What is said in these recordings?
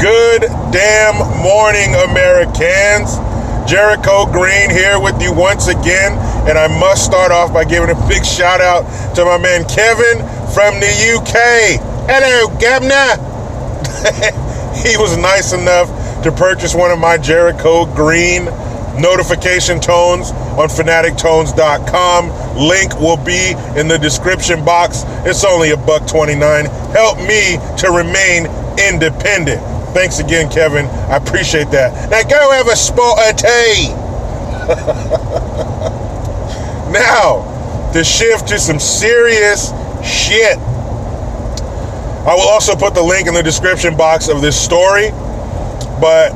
Good damn morning, Americans. Jericho Green here with you once again, and I must start off by giving a big shout out to my man Kevin from the UK. Hello, Governor. He was nice enough to purchase one of my Jericho Green notification tones on fanatictones.com. Link will be in the description box. It's only $1.29. Help me to remain independent. Thanks again, Kevin. I appreciate that. Now go have a spot of tea. Now, to shift to some serious shit. I will also put the link in the description box of this story, but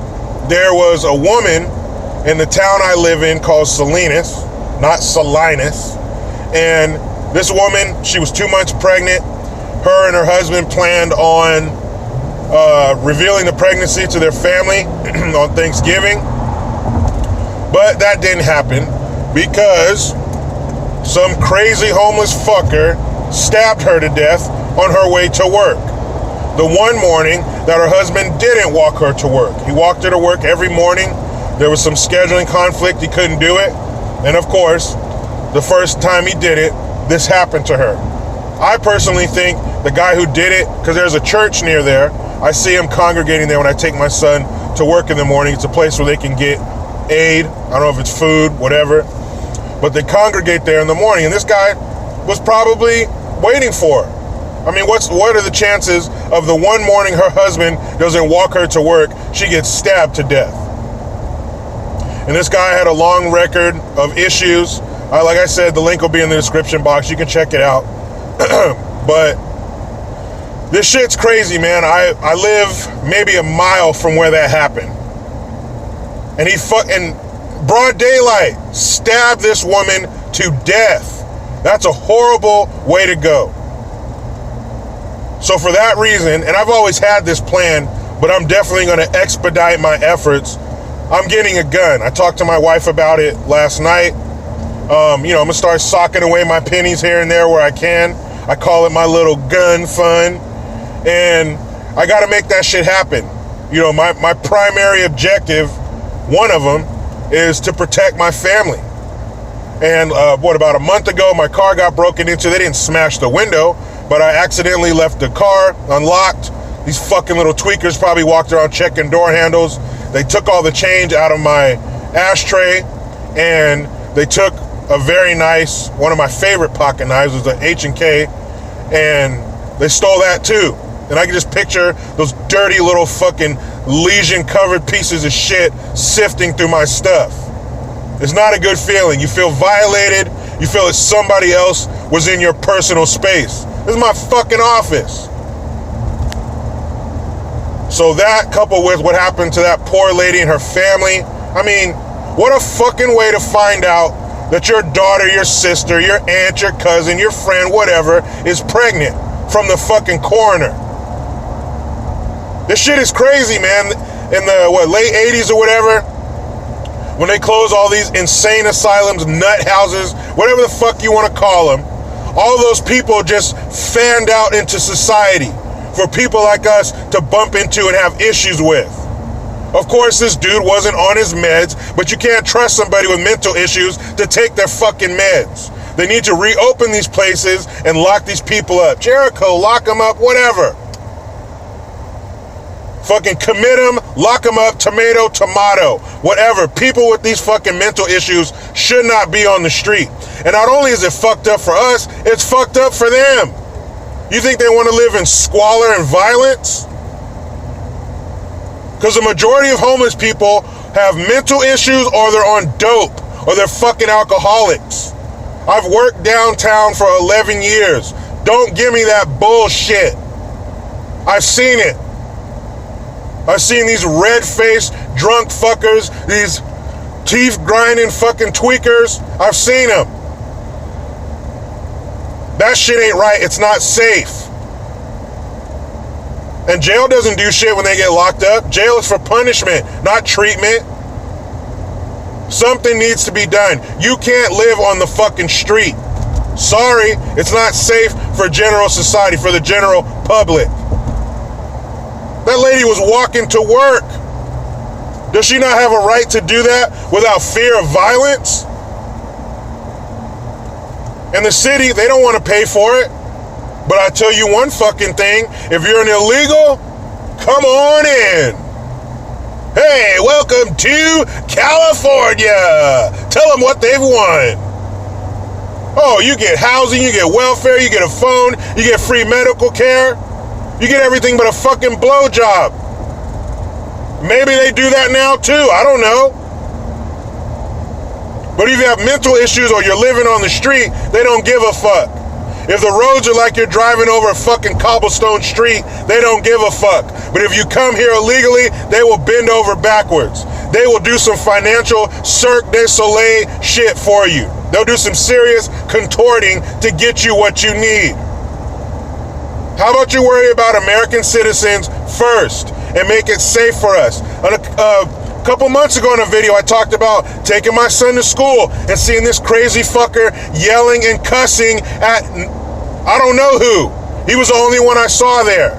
there was a woman in the town I live in called Salinas, not Salinas, and this woman, she was 2 months pregnant. Her and her husband planned on revealing the pregnancy to their family on Thanksgiving, but that didn't happen because some crazy homeless fucker stabbed her to death on her way to work. The one morning that her husband didn't walk her to work. He walked her to work every morning. There was some scheduling conflict. He couldn't do it. And of course, the first time he did it, this happened to her. I personally think the guy who did it, because there's a church near there, I see him congregating there when I take my son to work in the morning. It's a place where they can get aid. I don't know if it's food, whatever. But they congregate there in the morning. And this guy was probably waiting for her. I mean, what are the chances of the one morning her husband doesn't walk her to work, she gets stabbed to death? And this guy had a long record of issues. Like I said, the link will be in the description box. You can check it out. But this shit's crazy, man. I live maybe a mile from where that happened. And he in broad daylight stabbed this woman to death. That's a horrible way to go. So for that reason, and I've always had this plan, but I'm definitely going to expedite my efforts. I'm getting a gun. I talked to my wife about it last night. I'm going to start socking away my pennies here and there where I can. I call it my little gun fund. And I got to make that shit happen. You know, my primary objective, one of them, is to protect my family. And about a month ago, my car got broken into. They didn't smash the window, but I accidentally left the car unlocked. These fucking little tweakers probably walked around checking door handles. They took all the change out of my ashtray, and they took a very nice, one of my favorite pocket knives, was the H&K, and they stole that too. And I can just picture those dirty little fucking lesion-covered pieces of shit sifting through my stuff. It's not a good feeling. You feel violated. You feel that somebody else was in your personal space. This is my fucking office. So that, coupled with what happened to that poor lady and her family, I mean, what a fucking way to find out that your daughter, your sister, your aunt, your cousin, your friend, whatever, is pregnant from the fucking coroner. This shit is crazy, man. In the, late 80s or whatever, when they closed all these insane asylums, nut houses, whatever the fuck you want to call them, all those people just fanned out into society for people like us to bump into and have issues with. Of course, this dude wasn't on his meds, but you can't trust somebody with mental issues to take their fucking meds. They need to reopen these places and lock these people up. Jericho, lock them up, whatever. Fucking commit them, lock them up, tomato, whatever. People with these fucking mental issues should not be on the street. And not only is it fucked up for us, it's fucked up for them. You think they want to live in squalor and violence? Because the majority of homeless people have mental issues, or they're on dope, or they're fucking alcoholics. I've worked downtown for 11 years. Don't give me that bullshit. I've seen it. I've seen these red-faced drunk fuckers, these teeth-grinding fucking tweakers. I've seen them. That shit ain't right. It's not safe. And jail doesn't do shit when they get locked up. Jail is for punishment, not treatment. Something needs to be done. You can't live on the fucking street. Sorry, it's not safe for general society, for the general public. That lady was walking to work. Does she not have a right to do that without fear of violence? And the city, they don't want to pay for it. But I tell you one fucking thing, if you're an illegal, come on in. Hey, welcome to California. Tell them what they've won. Oh, you get housing, you get welfare, you get a phone, you get free medical care. You get everything but a fucking blowjob. Maybe they do that now too, I don't know. But if you have mental issues or you're living on the street, they don't give a fuck. If the roads are like you're driving over a fucking cobblestone street, they don't give a fuck. But if you come here illegally, they will bend over backwards. They will do some financial Cirque du Soleil shit for you. They'll do some serious contorting to get you what you need. How about you worry about American citizens first and make it safe for us? A couple months ago in a video, I talked about taking my son to school and seeing this crazy fucker yelling and cussing at I don't know who. He was the only one I saw there.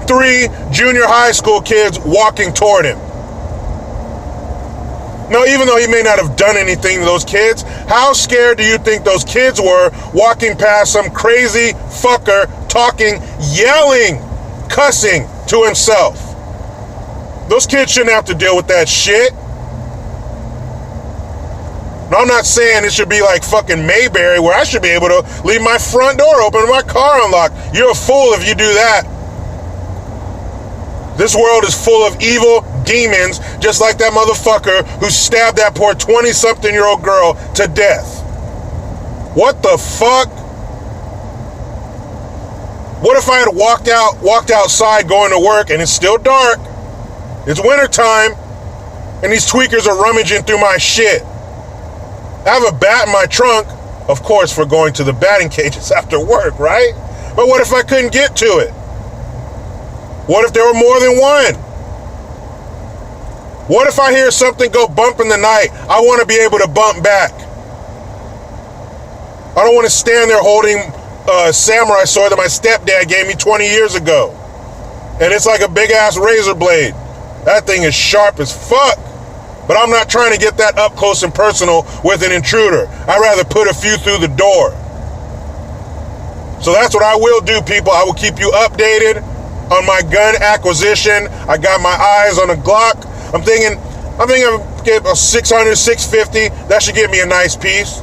3 junior high school kids walking toward him. Now, even though he may not have done anything to those kids, how scared do you think those kids were walking past some crazy fucker talking, yelling, cussing to himself? Those kids shouldn't have to deal with that shit. Now, I'm not saying it should be like fucking Mayberry where I should be able to leave my front door open and my car unlocked. You're a fool if you do that. This world is full of evil demons, just like that motherfucker who stabbed that poor 20-something-year-old girl to death. What the fuck? What if I had walked outside going to work and it's still dark, it's wintertime, and these tweakers are rummaging through my shit? I have a bat in my trunk, of course, for going to the batting cages after work, right? But what if I couldn't get to it? What if there were more than one? What if I hear something go bump in the night? I want to be able to bump back. I don't want to stand there holding a samurai sword that my stepdad gave me 20 years ago. And it's like a big ass razor blade. That thing is sharp as fuck. But I'm not trying to get that up close and personal with an intruder. I'd rather put a few through the door. So that's what I will do, people. I will keep you updated on my gun acquisition. I got my eyes on a Glock. I'm thinking I'll get a 600, 650. That should give me a nice piece.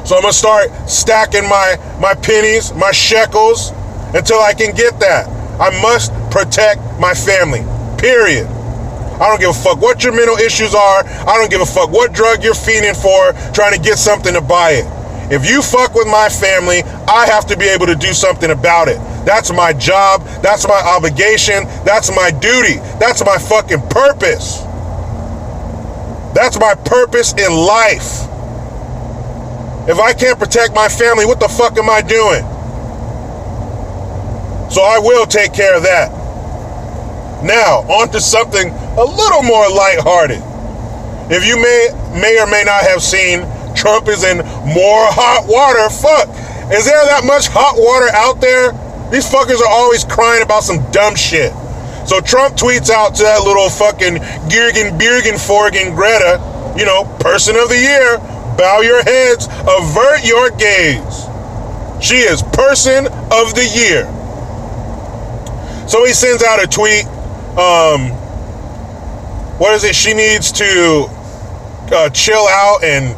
So I'm gonna start stacking my pennies, my shekels, until I can get that. I must protect my family, period. I don't give a fuck what your mental issues are. I don't give a fuck what drug you're fiending for, trying to get something to buy it. If you fuck with my family, I have to be able to do something about it. That's my job. That's my obligation. That's my duty. That's my fucking purpose. That's my purpose in life. If I can't protect my family, what the fuck am I doing? So I will take care of that. Now, on to something a little more lighthearted. If you may or may not have seen, Trump is in more hot water. Fuck. Is there that much hot water out there? These fuckers are always crying about some dumb shit. So Trump tweets out to that little fucking Birgenforgen Greta, person of the year, bow your heads, avert your gaze. She is person of the year. So he sends out a tweet. What is it? She needs to chill out and,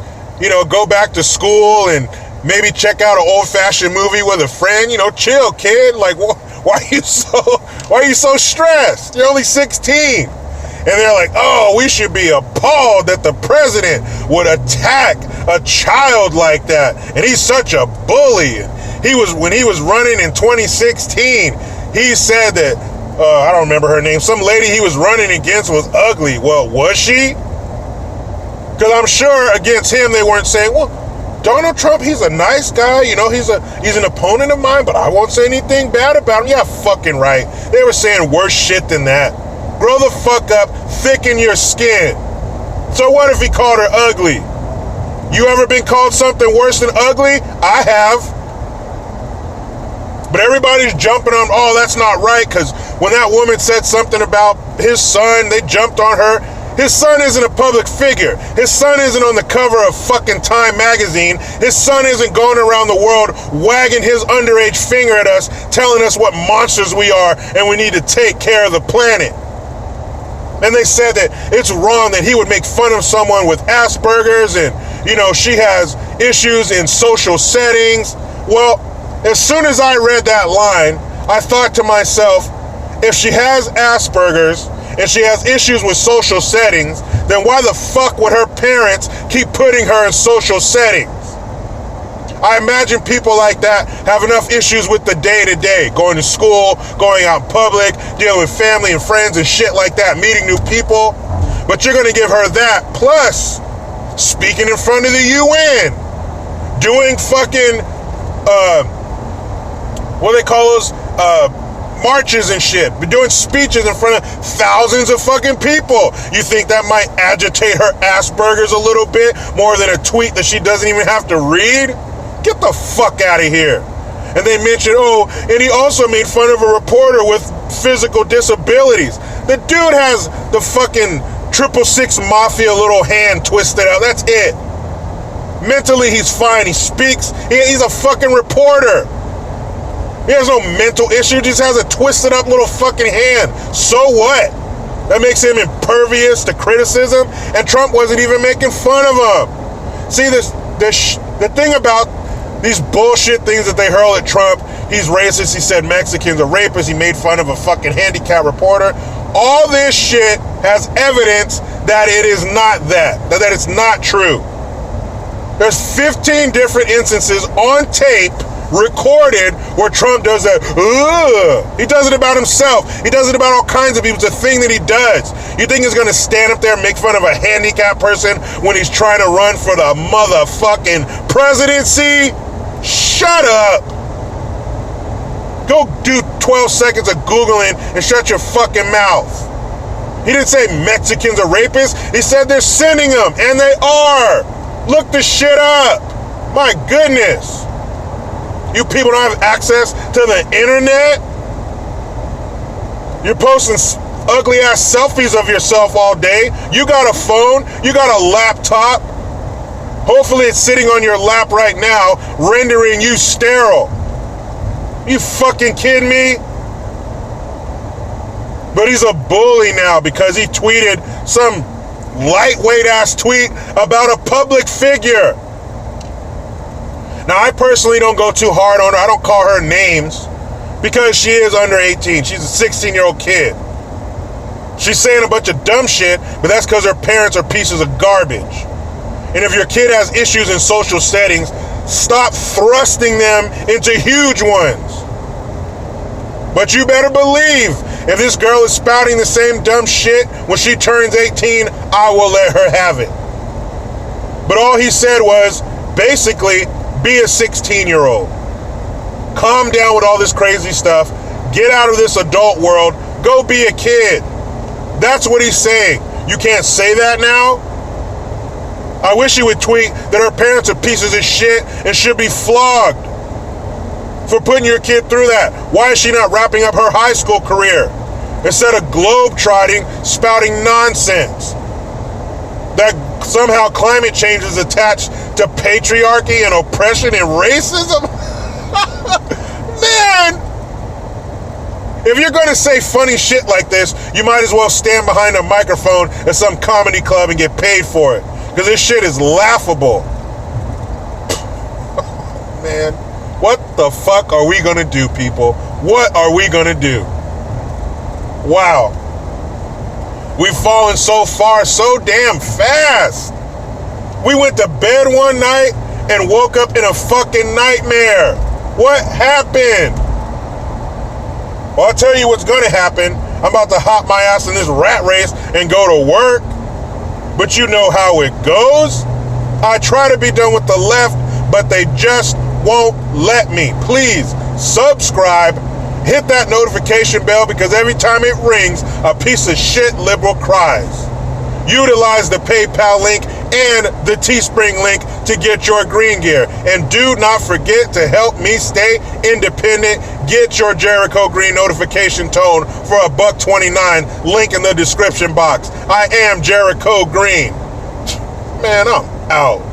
go back to school and maybe check out an old-fashioned movie with a friend. Chill, kid. Like, why are you so stressed? You're only 16. And they're like, oh, we should be appalled that the president would attack a child like that. And he's such a bully. When he was running in 2016, he said that, I don't remember her name, some lady he was running against was ugly. Well, was she? Because I'm sure against him they weren't saying, well, Donald Trump, he's a nice guy, he's an opponent of mine, but I won't say anything bad about him. Yeah, fucking right. They were saying worse shit than that. Grow the fuck up, thicken your skin. So what if he called her ugly? You ever been called something worse than ugly? I have. But everybody's jumping on, oh, that's not right, because when that woman said something about his son, they jumped on her. His son isn't a public figure. His son isn't on the cover of fucking Time magazine. His son isn't going around the world wagging his underage finger at us, telling us what monsters we are and we need to take care of the planet. And they said that it's wrong that he would make fun of someone with Asperger's and, you know, she has issues in social settings. Well, as soon as I read that line, I thought to myself, if she has Asperger's and she has issues with social settings, then why the fuck would her parents keep putting her in social settings? I imagine people like that have enough issues with the day-to-day, going to school, going out in public, dealing with family and friends and shit like that, meeting new people. But you're going to give her that, plus speaking in front of the UN, doing fucking, what do they call those, marches and shit, doing speeches in front of thousands of fucking people. You think that might agitate her Asperger's a little bit more than a tweet that she doesn't even have to read? Get the fuck out of here. And they mentioned, oh, and he also made fun of a reporter with physical disabilities. The dude has the fucking 666 Mafia little hand twisted out. That's it. Mentally, he's fine. He speaks. He's a fucking reporter. He has no mental issue. Just has a twisted up little fucking hand. So what? That makes him impervious to criticism. And Trump wasn't even making fun of him. See, the thing about these bullshit things that they hurl at Trump, he's racist, he said Mexicans are rapists, he made fun of a fucking handicapped reporter. All this shit has evidence that it is not that it's not true. There's 15 different instances on tape recorded where Trump does that. He does it about himself. He does it about all kinds of people. It's a thing that he does. You think he's gonna stand up there and make fun of a handicapped person when he's trying to run for the motherfucking presidency? Shut up. Go do 12 seconds of Googling and shut your fucking mouth. He didn't say Mexicans are rapists. He said they're sending them, and they are. Look the shit up. My goodness. You people don't have access to the internet? You're posting ugly ass selfies of yourself all day. You got a phone, you got a laptop. Hopefully it's sitting on your lap right now, rendering you sterile. You fucking kidding me? But he's a bully now because he tweeted some lightweight ass tweet about a public figure. Now, I personally don't go too hard on her. I don't call her names because she is under 18. She's a 16-year-old kid. She's saying a bunch of dumb shit, but that's because her parents are pieces of garbage. And if your kid has issues in social settings, stop thrusting them into huge ones. But you better believe, if this girl is spouting the same dumb shit when she turns 18, I will let her have it. But all he said was, basically, be a 16-year-old. Calm down with all this crazy stuff. Get out of this adult world. Go be a kid. That's what he's saying. You can't say that now? I wish he would tweet that her parents are pieces of shit and should be flogged for putting your kid through that. Why is she not wrapping up her high school career instead of globe-trotting, spouting nonsense that somehow climate change is attached to patriarchy and oppression and racism? Man, if you're going to say funny shit like this, you might as well stand behind a microphone at some comedy club and get paid for it, because this shit is laughable. Man, what the fuck are we going to do, people? What are we going to do? Wow. We've fallen so far so damn fast. We went to bed one night and woke up in a fucking nightmare. What happened? Well, I'll tell you what's going to happen. I'm about to hop my ass in this rat race and go to work. But you know how it goes. I try to be done with the left, but they just won't let me. Please subscribe. Hit that notification bell, because every time it rings, a piece of shit liberal cries. Utilize the PayPal link and the Teespring link to get your green gear. And do not forget to help me stay independent. Get your Jericho Green notification tone for $1.29. Link in the description box. I am Jericho Green. Man, I'm out.